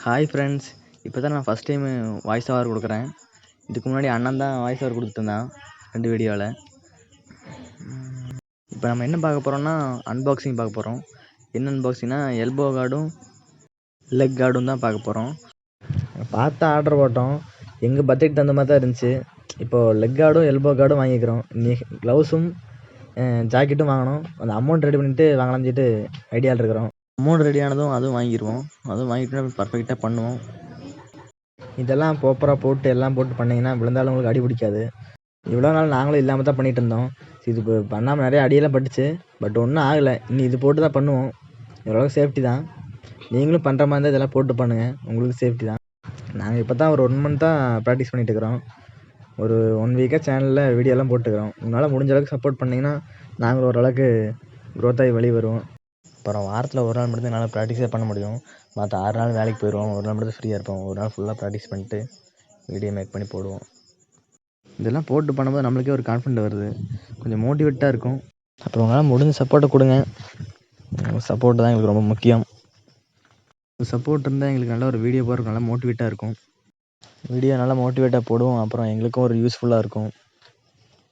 Hi friends, இப்போ தான் நான் ஃபஸ்ட் டைம் வாய்ஸ் ஓவர் கொடுக்குறேன். இதுக்கு முன்னாடி அண்ணன் தான் வாய்ஸ் ஓவர் கொடுத்துருந்தான் 2 வீடியோவில். இப்போ நம்ம என்ன பார்க்க போகிறோம்னா அன்பாக்சிங் பார்க்க போகிறோம். என்ன அன்பாக்சிங்னா எல்போ கார்டும் லெக் கார்டும் தான் பார்க்க போகிறோம். பார்த்து ஆர்டர் போட்டோம். எங்கள் பட்ஜெட் தகுந்த மாதிரி தான் இருந்துச்சு. இப்போது லெக் கார்டும் எல்போ கார்டும் வாங்கிக்கிறோம். க்ளவுஸும் ஜாக்கெட்டும் வாங்கணும். அந்த அமௌண்ட் ரெடி பண்ணிவிட்டு வாங்கலாம்னு சொல்லிட்டு ஐடியாவில் இருக்கிறோம். அமௌண்ட் ரெடி ஆனதும் அதுவும் வாங்கிடுவோம். அதுவும் வாங்கிட்டு பர்ஃபெக்டாக பண்ணுவோம். இதெல்லாம் ப்ராப்பராக போட்டு எல்லாம் போட்டு பண்ணிங்கன்னா விழுந்தாலும் உங்களுக்கு அடி பிடிக்காது. இவ்வளோ நாள் நாங்களும் இல்லாமல் தான் பண்ணிகிட்டு இருந்தோம். இது இப்போ பண்ணாமல் நிறைய அடியெல்லாம் பட்டுச்சு. பட் ஒன்றும் ஆகலை. இன்னும் இது போட்டு தான் பண்ணுவோம். ஓரளவுக்கு சேஃப்டி தான். நீங்களும் பண்ணுற மாதிரி இருந்தால் இதெல்லாம் போட்டு பண்ணுங்கள், உங்களுக்கு சேஃப்டி தான். நாங்கள் இப்போ தான் ஒரு 1 மந்த்தாக ப்ராக்டிஸ் பண்ணிகிட்டு இருக்கிறோம். ஒரு 1 வீக்காக சேனலில் வீடியோலாம் போட்டுக்கிறோம். உங்களால் முடிஞ்ச அளவுக்கு சப்போர்ட் பண்ணிங்கன்னா நாங்களும் ஓரளவுக்கு க்ரோத் ஆகி வெளியே வருவோம். அப்புறம் வாரத்தில் ஒரு நாள் மட்டும் என்னால் ப்ராக்டிஸே பண்ண முடியும். மற்ற 6 நாள் வேலைக்கு போயிடுவோம். ஒரு நாள் மட்டும் ஃப்ரீயாக இருப்போம். ஒரு நாள் ஃபுல்லாக ப்ராக்டிஸ் பண்ணிட்டு வீடியோ மேக் பண்ணி போடுவோம். இதெல்லாம் போட்டு பண்ணும்போது நம்மளுக்கே ஒரு கான்ஃபிடென்ட் வருது, கொஞ்சம் மோட்டிவேட்டாக இருக்கும். அப்புறம் உங்களால் முடிஞ்ச சப்போர்ட்டை கொடுங்க. சப்போர்ட் தான் எங்களுக்கு ரொம்ப முக்கியம். சப்போர்ட் இருந்தால் எங்களுக்கு நல்ல ஒரு வீடியோ போடுறதுக்கு நல்லா மோட்டிவேட்டாக இருக்கும். வீடியோ நல்லா மோட்டிவேட்டாக போடுவோம். அப்புறம் எங்களுக்கும் ஒரு யூஸ்ஃபுல்லாக இருக்கும்.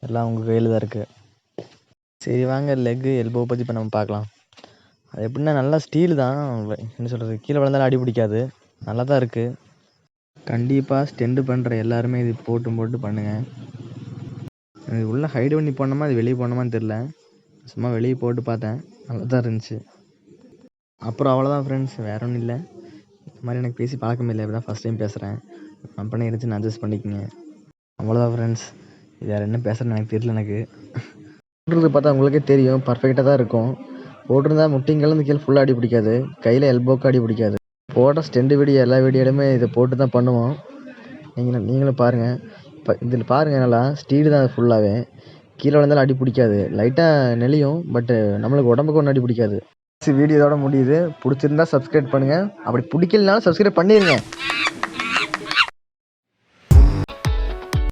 எல்லாம் உங்கள் கையில் தான் இருக்குது. சரி வாங்க, லெக்கு எல்போ பற்றி இப்போ நம்ம பார்க்கலாம். அது எப்படின்னா நல்லா ஸ்டீல் தான். என்ன சொல்கிறது, கீழே விழுந்தாலும் அடி பிடிக்காது. நல்லா தான் இருக்குது. கண்டிப்பாக ஸ்டெண்டு பண்ணுற எல்லாருமே இது போட்டு பண்ணுங்கள். இது உள்ளே ஹைடு பண்ணி போனோமா அது வெளியே போனோமான்னு தெரில. சும்மா வெளியே போட்டு பார்த்தேன், நல்லா தான் இருந்துச்சு. அப்புறம் அவ்வளோதான் ஃப்ரெண்ட்ஸ், வேறு ஒன்றும் இல்லை. இந்த மாதிரி எனக்கு பேசி பழக்கம் இல்லை. இப்படி தான் ஃபஸ்ட் டைம் பேசுகிறேன். கம்பெனி இருந்துச்சு, அட்ஜஸ்ட் பண்ணிக்கோங்க. அவ்வளோதான் ஃப்ரெண்ட்ஸ். இது வேறு என்ன பேசுகிறேன்னு எனக்கு தெரியல. எனக்கு போட்டுறது பார்த்தா உங்களுக்கே தெரியும், பர்ஃபெக்டாக தான் இருக்கும். போட்டிருந்தா முட்டிங்கலேருந்து கீழே ஃபுல்லாக அடி பிடிக்காது, கையில் எல்போக்கு அடி பிடிக்காது. போட்ட ஸ்டெண்டு வீடியோ எல்லா வீடியோலையுமே இதை போட்டு தான் பண்ணுவோம். நீங்களும் பாருங்கள். இப்போ இதில் பாருங்கள், நல்லா ஸ்டீல் தான் அது ஃபுல்லாகவே. கீழே விழுந்தாலும் அடி பிடிக்காது, லைட்டாக நெளியும். பட்டு நம்மளுக்கு உடம்புக்கு ஒன்றும் அடி பிடிக்காது. வீடியோவோட முடியுது. பிடிச்சிருந்தா சப்ஸ்கிரைப் பண்ணுங்கள். அப்படி பிடிக்கலனாலும் சப்ஸ்கிரைப் பண்ணிடுங்க.